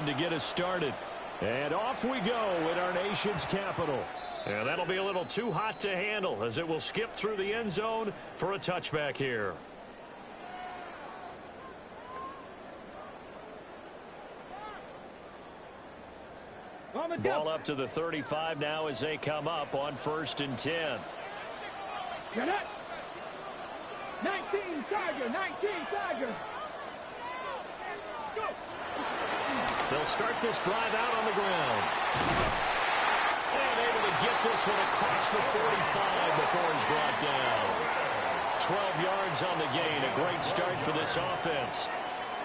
to get us started. And off we go in our nation's capital. And that'll be a little too hot to handle as it will skip through the end zone for a touchback here. Ball up to the 35 now as they come up on 1st and 10. 19 Tiger, 19 Tiger. Go. They'll start this drive out on the ground. And able to get this one across the 45 before he's brought down. 12 yards on the gain. A great start for this offense.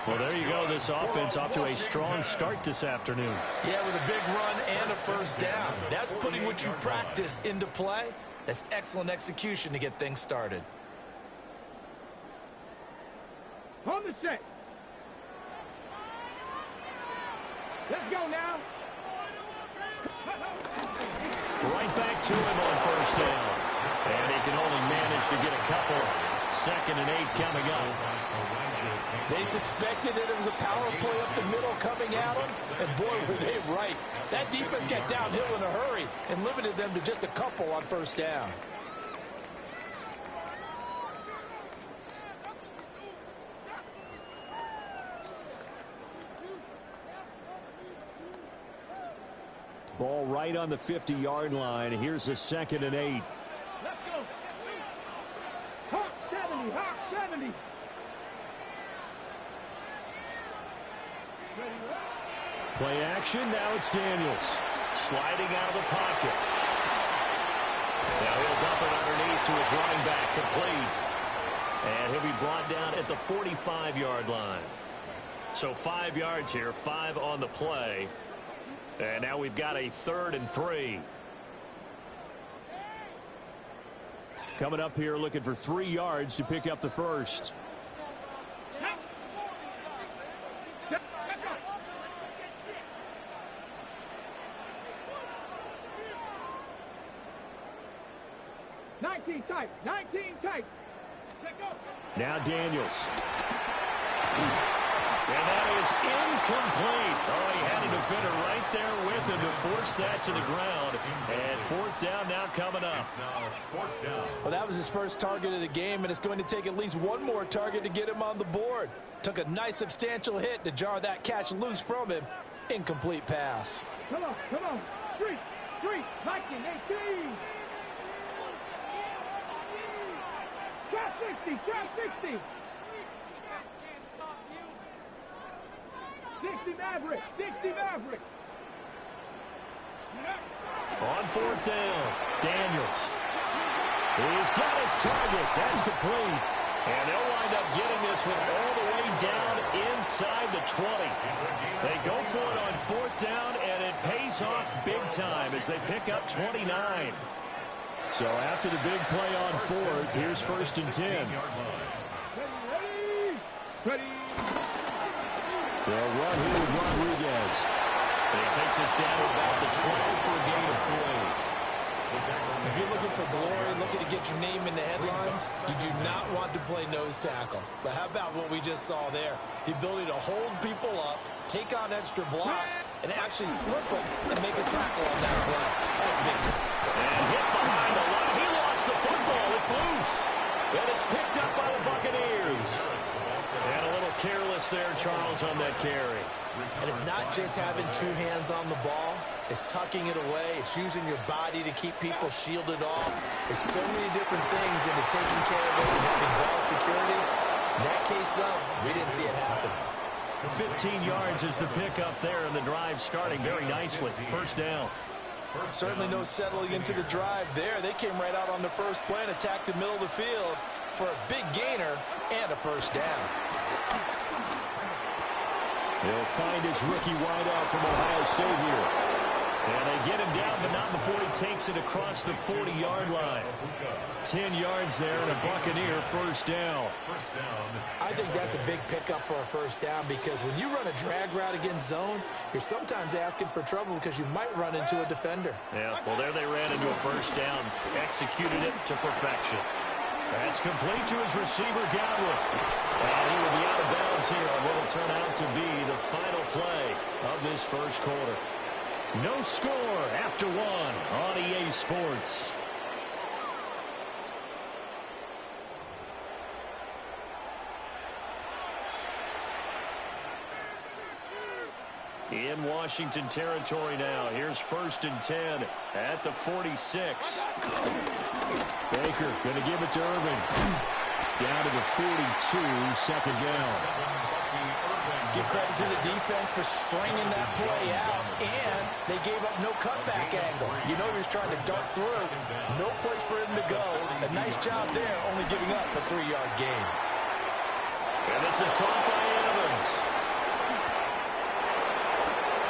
Well, there you go. This offense off to a strong start this afternoon. Yeah, with a big run and a first down. That's putting what you practice into play. That's excellent execution to get things started. On the set. Let's go now. Right back to him on 1st down. And he can only manage to get a couple. 2nd and 8 coming up. They suspected that it was a power play up the middle coming at them, and boy, were they right. That defense got downhill in a hurry and limited them to just a couple on 1st down. Ball right on the 50-yard line. Here's the 2nd and 8. Let's go. Hawk 70, Hawk 70. Play action. Now it's Daniels. Sliding out of the pocket. Now he'll dump it underneath to his running back, complete. And he'll be brought down at the 45-yard line. So 5 yards here, 5 on the play. And now we've got a 3rd and 3. Coming up here looking for 3 yards to pick up the first. Tight, 19 tight. Now Daniels. And that is incomplete. Oh, he had a defender right there with him to force that to the ground. And 4th down now coming up. Well, that was his first target of the game, and it's going to take at least one more target to get him on the board. Took a nice substantial hit to jar that catch loose from him. Incomplete pass. Come on. 3, 19, 18. Trap 60. 60 Maverick. On 4th down, Daniels. He's got his target. That's complete. And they'll wind up getting this one all the way down inside the 20. They go for it on 4th down, and it pays off big time as they pick up 29. So after the big play on 4th, here's 1st and 10. Ready. They'll run here with Rodriguez. And he takes us down to about the 12 for a gain of 3. If you're looking for glory, looking to get your name in the headlines, you do not want to play nose tackle. But how about what we just saw there? The ability to hold people up, take on extra blocks, and actually slip them and make a tackle on that play. That's big time. And hit behind the line. He lost the football. It's loose. And it's picked up by the Buccaneers. And a little careless there, Charles, on that carry. And it's not just having 2 hands on the ball. It's tucking it away. It's using your body to keep people shielded off. There's so many different things into taking care of it and having ball security. In that case, though, we didn't see it happen. 15 yards is the pickup there, and the drive starting very nicely. 1st down. Certainly no settling into the drive there. They came right out on the first play and attacked the middle of the field for a big gainer and a 1st down. He'll find his rookie wideout from Ohio State here. And they get him down, but not before he takes it across the 40-yard line. 10 yards there and a Buccaneer 1st down. I think that's a big pickup for a 1st down because when you run a drag route against zone, you're sometimes asking for trouble because you might run into a defender. Yeah, well, there they ran into a 1st down, executed it to perfection. That's complete to his receiver, Godwin. And he will be out of bounds here on what will turn out to be the final play of this first quarter. No score after one on EA Sports. In Washington territory now. Here's 1st and 10 at the 46. Baker going to give it to Irvin. Down to the 42, second down. Give credit to the defense for stringing that play out, and they gave up no cutback angle. You know he was trying to dart through. No place for him to go. A nice job there, only giving up a 3-yard gain. And this is caught by Evans.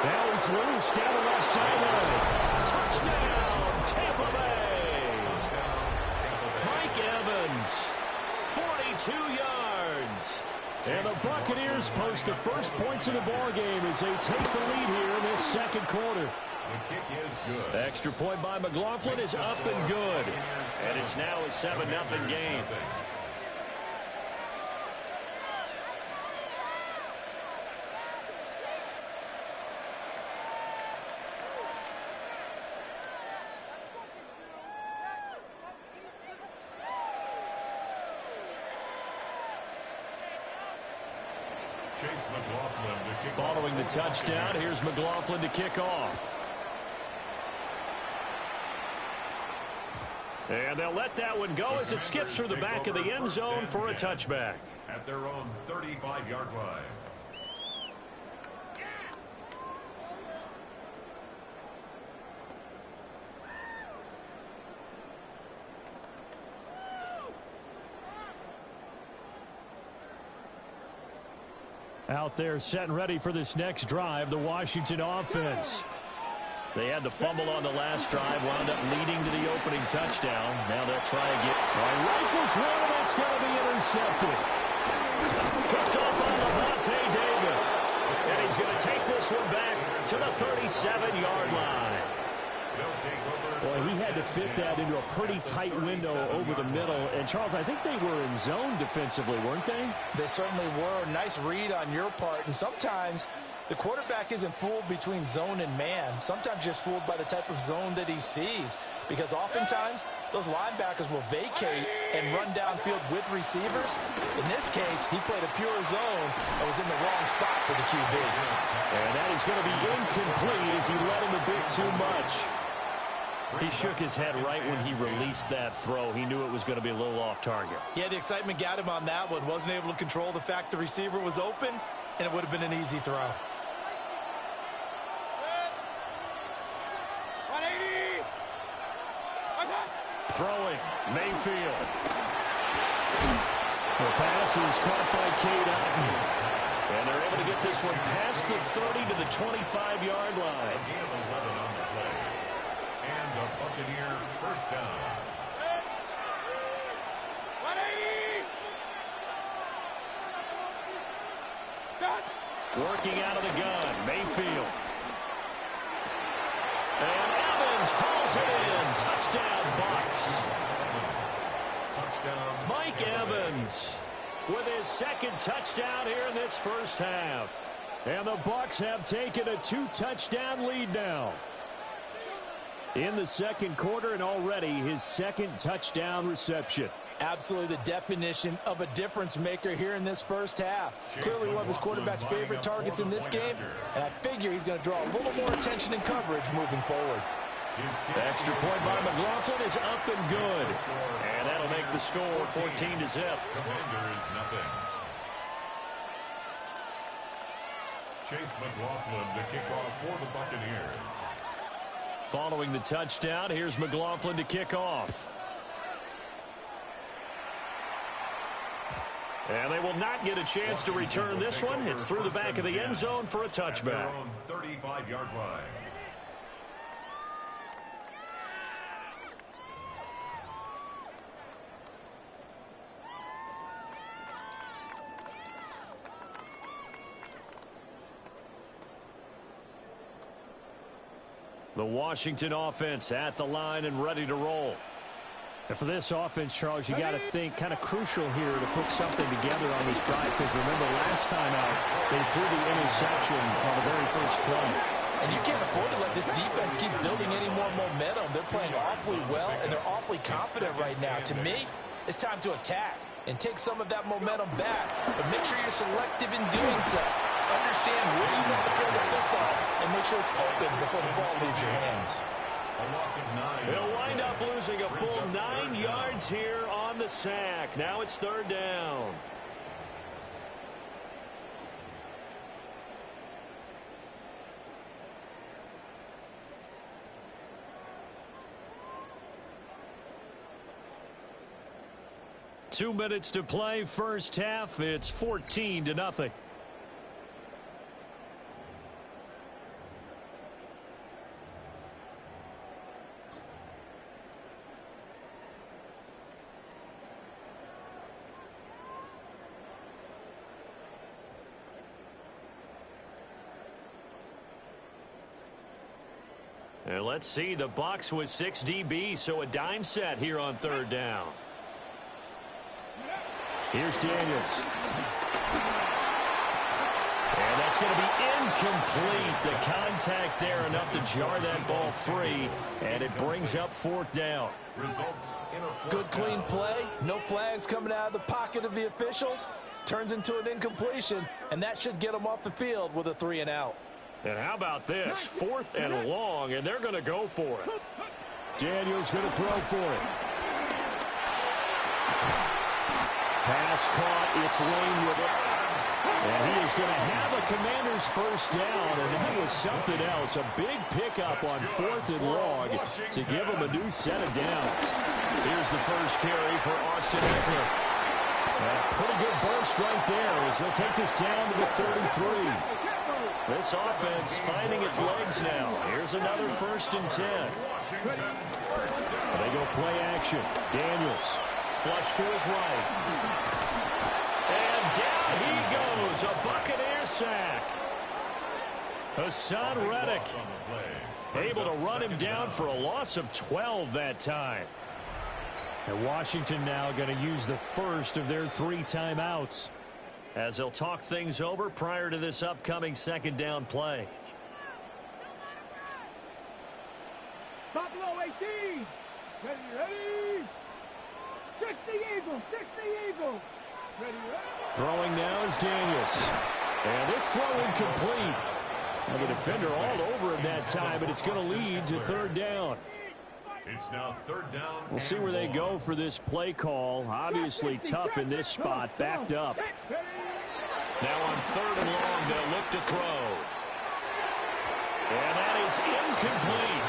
Now he's loose down the left sideline. Touchdown, Tampa Bay. Mike Evans, 42 yards. And the Buccaneers post the first points of the ballgame as they take the lead here in this second quarter. The kick is good. Extra point by McLaughlin is up and good. And it's now a 7-0 game. Following the touchdown, here's McLaughlin to kick off. And they'll let that one go as it skips through the back of the end zone for a touchback. At their own 35-yard line. Out there set and ready for this next drive, the Washington offense. They had the fumble on the last drive, wound up leading to the opening touchdown. Now they'll try again. Rifles one, and that's going to be intercepted. Picked off by Levante David. And he's going to take this one back to the 37-yard line. Boy, he had to fit that into a pretty tight window over the middle. And, Charles, I think they were in zone defensively, weren't they? They certainly were. Nice read on your part. And sometimes the quarterback isn't fooled between zone and man. Sometimes just fooled by the type of zone that he sees. Because oftentimes, those linebackers will vacate and run downfield with receivers. In this case, he played a pure zone and was in the wrong spot for the QB. And that is going to be incomplete as he let him a bit too much. He shook his head right when he released that throw. He knew it was going to be a little off target. Yeah, the excitement got him on that one. Wasn't able to control the fact the receiver was open, and it would have been an easy throw. 180. Throwing, Mayfield. The pass is caught by Cade Otton. And they're able to get this one past the 30 to the 25-yard line. Buccaneer first down. 180. Stop. Working out of the gun, Mayfield. And Evans hauls it in. Touchdown, Bucs. Touchdown. Mike Evans with his second touchdown here in this first half. And the Bucs have taken a 2-touchdown lead now. In the second quarter, and already his second touchdown reception. Absolutely the definition of a difference maker here in this first half. Clearly one of his quarterback's favorite targets in this game, and I figure he's going to draw a little more attention and coverage moving forward. Extra point by McLaughlin is up and good. And that'll make the score 14-0. Commanders nothing. Chase McLaughlin to kick off for the Buccaneers. Following the touchdown, here's McLaughlin to kick off. And they will not get a chance to return this one. It's through the back of the end zone for a touchback. 35-yard line. The Washington offense at the line and ready to roll. And for this offense, Charles, you got to think kind of crucial here to put something together on this drive, because remember last time out, they threw the interception on the very first play. And you can't afford to let this defense keep building any more momentum. They're playing awfully well, and they're awfully confident right now. To me, it's time to attack and take some of that momentum back. But make sure you're selective in doing so. Understand where you want to throw the football and make sure it's open before the ball leaves your hands. A loss of 9. They'll wind up losing a full 9 yards here on the sack. Now it's third down. Two minutes to play, first half. It's 14-0. And let's see, the Bucs with 6 DBs, so a dime set here on third down. Here's Daniels. And that's going to be incomplete. The contact there enough to jar that ball free, and it brings up fourth down. Good clean play. No flags coming out of the pocket of the officials. Turns into an incompletion, and that should get them off the field with a 3-and-out. And how about this? 4th and long, and they're going to go for it. Daniels going to throw for it. Pass caught. It's Lane with it. And he is going to have a Commanders first down, and that was something else. A big pickup on 4th and long to give him a new set of downs. Here's the first carry for Austin Eckler. A pretty good burst right there as he'll take this down to the 33. This offense finding its legs now. Here's another 1st and 10. They go play action. Daniels. Flush to his right. And down he goes. A Buccaneer sack. Hassan Reddick able to run him down for a loss of 12 that time. And Washington now going to use the first of their 3 timeouts as they'll talk things over prior to this upcoming second down play. Buffalo 18. Ready. 60 Eagles. 60 Eagles. Ready. Throwing now is Daniels. And this throw incomplete. And the defender all over him that time, but it's going to lead to third down. It's now third down. We'll see where they go for this play call. Obviously tough in this spot, backed up. Now on 3rd and long, they'll look to throw. And that is incomplete.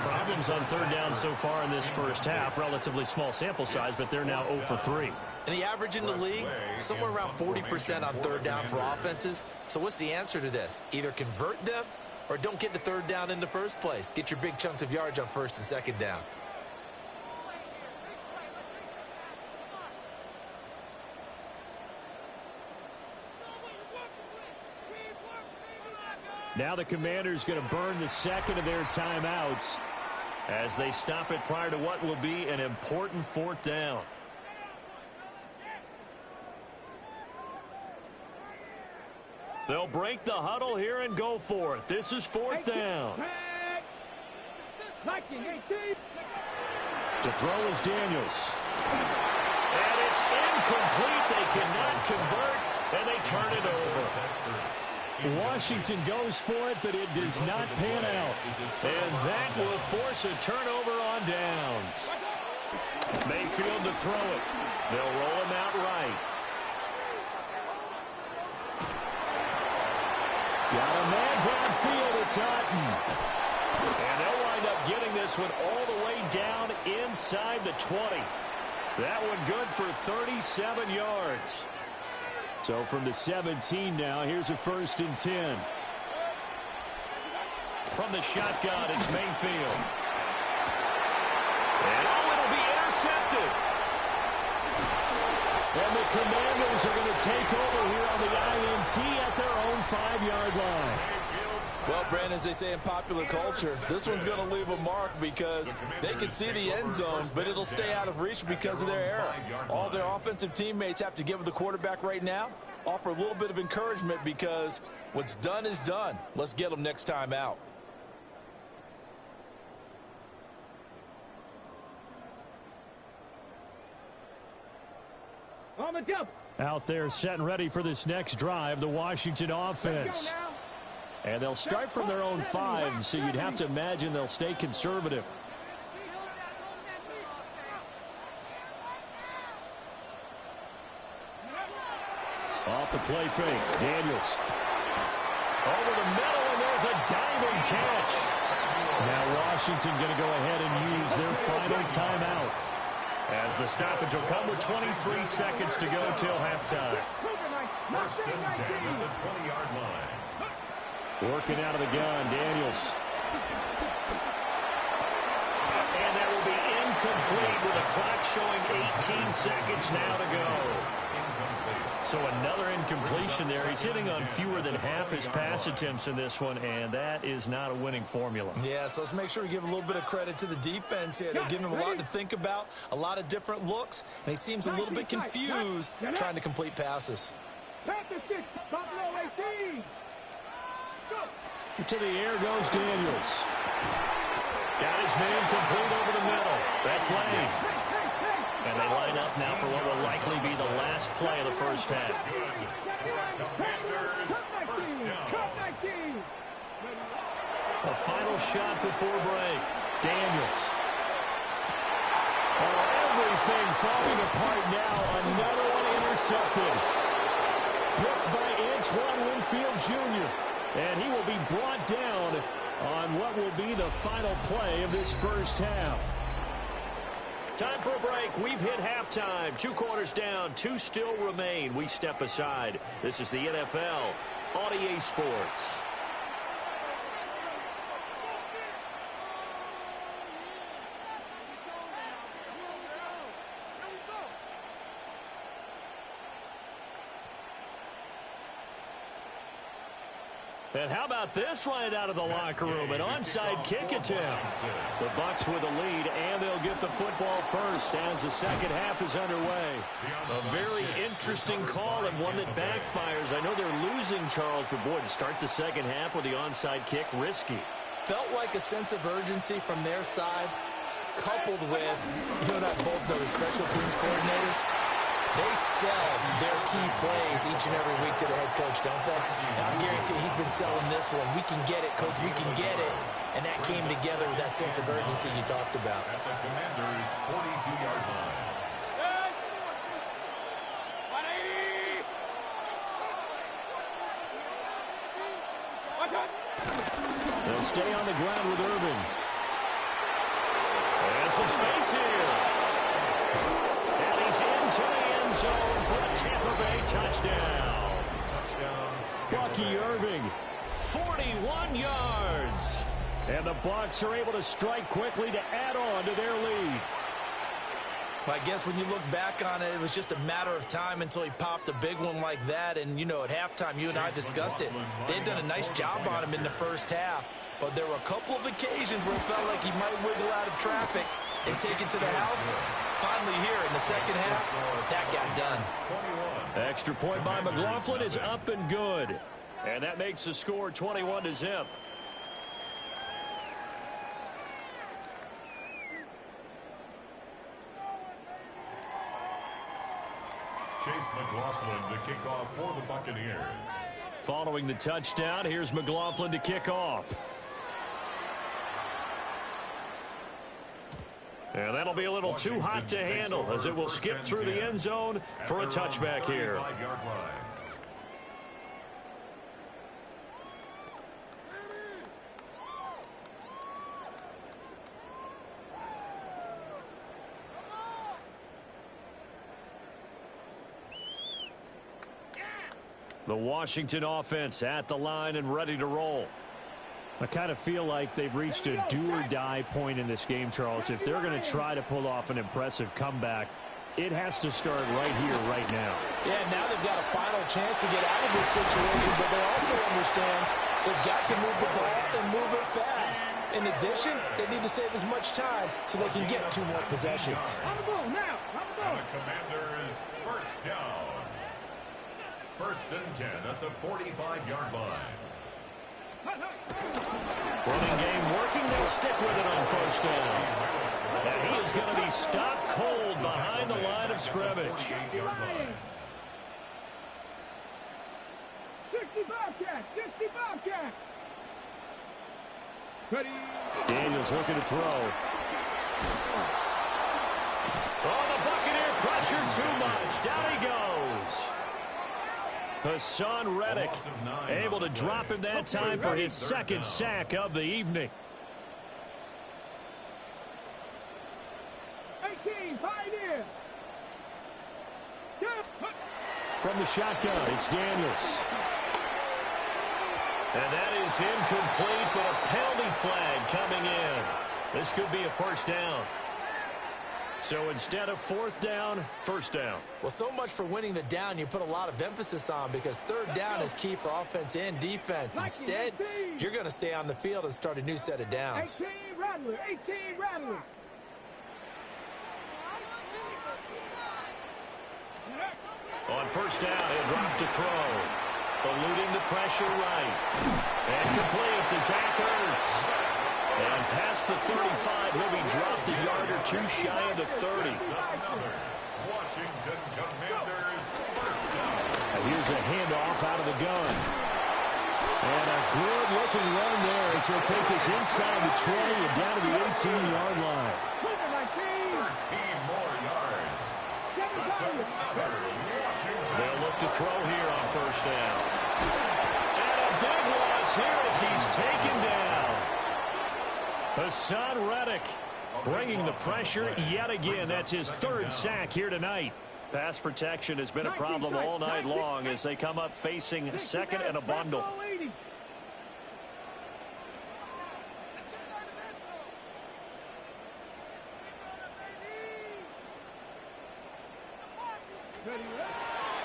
Problems on third down so far in this first half. Relatively small sample size, but they're now 0 for 3. And the average in the league, somewhere around 40% on third down for offenses. So what's the answer to this? Either convert them or don't get to third down in the first place. Get your big chunks of yards on 1st and 2nd down. Now the Commanders going to burn the second of their timeouts as they stop it prior to what will be an important 4th down. They'll break the huddle here and go for it. This is 4th down. To throw is Daniels. And it's incomplete. They cannot convert, and they turn it over. Washington goes for it, but it does not pan out. And that will force a turnover on downs. Mayfield to throw it. They'll roll him out right. Got a man downfield. It's Otten. And they'll wind up getting this one all the way down inside the 20. That one good for 37 yards. So from the 17 now, here's a 1st and 10. From the shotgun, it's Mayfield. And it'll be intercepted. And the Commanders are going to take over here on the INT at their own 5-yard line. Well, Brandon, as they say in popular culture, this one's going to leave a mark because they can see the end zone, but it'll stay out of reach because of their error. All their offensive teammates have to give the quarterback right now, offer a little bit of encouragement because what's done is done. Let's get them next time out. On the jump. Out there set and ready for this next drive, the Washington offense. And they'll start from their own 5, so you'd have to imagine they'll stay conservative. Off the play fake, Daniels. Over the middle, and there's a diving catch. Now Washington going to go ahead and use their final timeout, as the stoppage will come with 23 seconds to go till halftime. First and 10 at the 20-yard line. Working out of the gun, Daniels. And that will be incomplete with a clock showing 18 seconds now to go. So another incompletion there. He's hitting on fewer than half his pass attempts in this one, and that is not a winning formula. Yeah, so let's make sure we give a little bit of credit to the defense here. They're giving him a lot to think about, a lot of different looks, and he seems a little bit confused trying to complete passes. To the air goes Daniels. Got his man complete over the middle. That's Lane. And they line up now for what will likely be the last play of the first half. A final shot before break. Daniels. Oh, everything falling apart now. Another one intercepted. Picked by Antoine Winfield Jr. And he will be brought down on what will be the final play of this first half. Time for a break. We've hit halftime. 2 quarters down. 2 still remain. We step aside. This is the NFL on EA Sports. And how about this right out of the locker room? An onside kick attempt. The Bucs with the lead, and they'll get the football first as the second half is underway. A very interesting call and one that backfires. I know they're losing, Charles, but boy, to start the second half with the onside kick, risky. Felt like a sense of urgency from their side, coupled with, you and I both know the special teams coordinators. They sell their key plays each and every week to the head coach, don't they? And I guarantee he's been selling this one. We can get it, coach, we can get it. And that came together with that sense of urgency you talked about. At the Commanders' 42-yard line. They'll stay on the ground with Irving. And some space here. And he's into the end zone for a Tampa Bay touchdown. Bucky Irving, 41 yards. And the Bucs are able to strike quickly to add on to their lead. Well, I guess when you look back on it, it was just a matter of time until he popped a big one like that. And, you know, at halftime, you and I discussed it. They'd done a nice job on him in the first half. But there were a couple of occasions where it felt like he might wiggle out of traffic and take it to the house. Finally here in the second half, that got done. Extra point by McLaughlin is up and good. And that makes the score 21-0. Chase McLaughlin to kick off for the Buccaneers. Following the touchdown, here's McLaughlin to kick off. And that'll be a little too hot to handle as it will skip through the end zone for a touchback here. The Washington offense at the line and ready to roll. I kind of feel like they've reached a do-or-die point in this game, Charles. If they're going to try to pull off an impressive comeback, it has to start right here, right now. Yeah, now they've got a final chance to get out of this situation, but they also understand They've got to move the ball and move it fast. In addition, they need to save as much time so they can get 2 more possessions. On the ball now. On the ball. And the Commanders first down. 1st and 10 at the 45-yard line. Running game working. They'll stick with it on 1st down. And he is going to be stopped cold behind the line of scrimmage. 60 Bobcat. 60 Bobcat. Ready. Daniels looking to throw. Oh, the Buccaneer pressure too much. Down he goes. Hassan Reddick able to drop him that time for his 2nd sack of the evening. 18, Pioneer. From the shotgun, it's Daniels. And that is incomplete, but a penalty flag coming in. This could be a 1st down. So instead of 4th down, 1st down. Well, so much for winning the down you put a lot of emphasis on, because 3rd down is key for offense and defense. Instead, you're going to stay on the field and start a new set of downs. 18 Rattler. 18 Rattler. On 1st down, he'll drop to throw. Eluding the pressure right. And complete to Zach Ertz. And past the 35, he'll be dropped a yard or 2 shy of the 30. Washington Commanders first down. And here's a handoff out of the gun. And a good-looking run there as he'll take this inside the 20 and down to the 18-yard line. 13 more yards. That's another Washington. They'll look to throw here on 1st down. And a big loss here as he's taken down. Hassan Reddick bringing the pressure yet again. That's his 3rd sack here tonight. Pass protection has been a problem all night long as they come up facing 2nd and a bundle.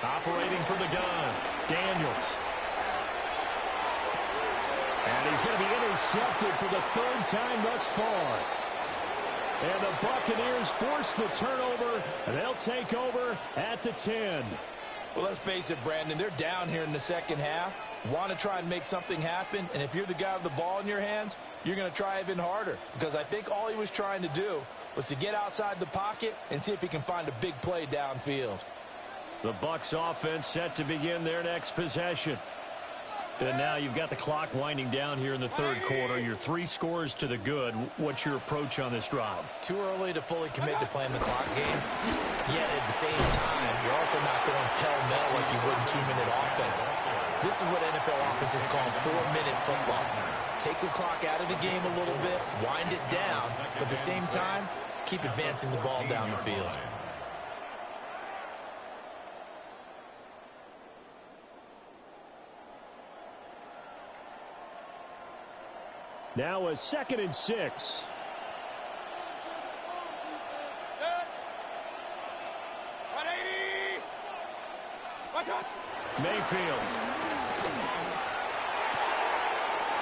Operating from the gun, Daniels. And he's going to be intercepted for the 3rd time thus far. And the Buccaneers force the turnover, and they'll take over at the 10. Well, let's face it, Brandon, they're down here in the 2nd half. Want to try and make something happen, and if you're the guy with the ball in your hands, you're going to try even harder, because I think all he was trying to do was to get outside the pocket and see if he can find a big play downfield. The Bucs offense set to begin their next possession. And now you've got the clock winding down here in the 3rd quarter. You're 3 scores to the good. What's your approach on this drive? Too early to fully commit to playing the clock game. Yet at the same time, you're also not going pell-mell like you would in 2-minute offense. This is what NFL offenses call 4-minute football. Take the clock out of the game a little bit, wind it down, but at the same time, keep advancing the ball down the field. Now a 2nd and 6. Mayfield.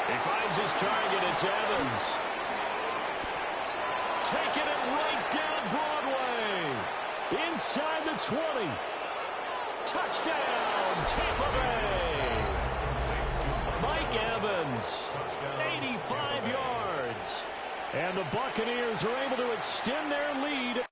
He finds his target. It's Evans. Taking it right down Broadway. Inside the 20. Touchdown, Tampa Bay. Mike Evans, 85 yards. And the Buccaneers are able to extend their lead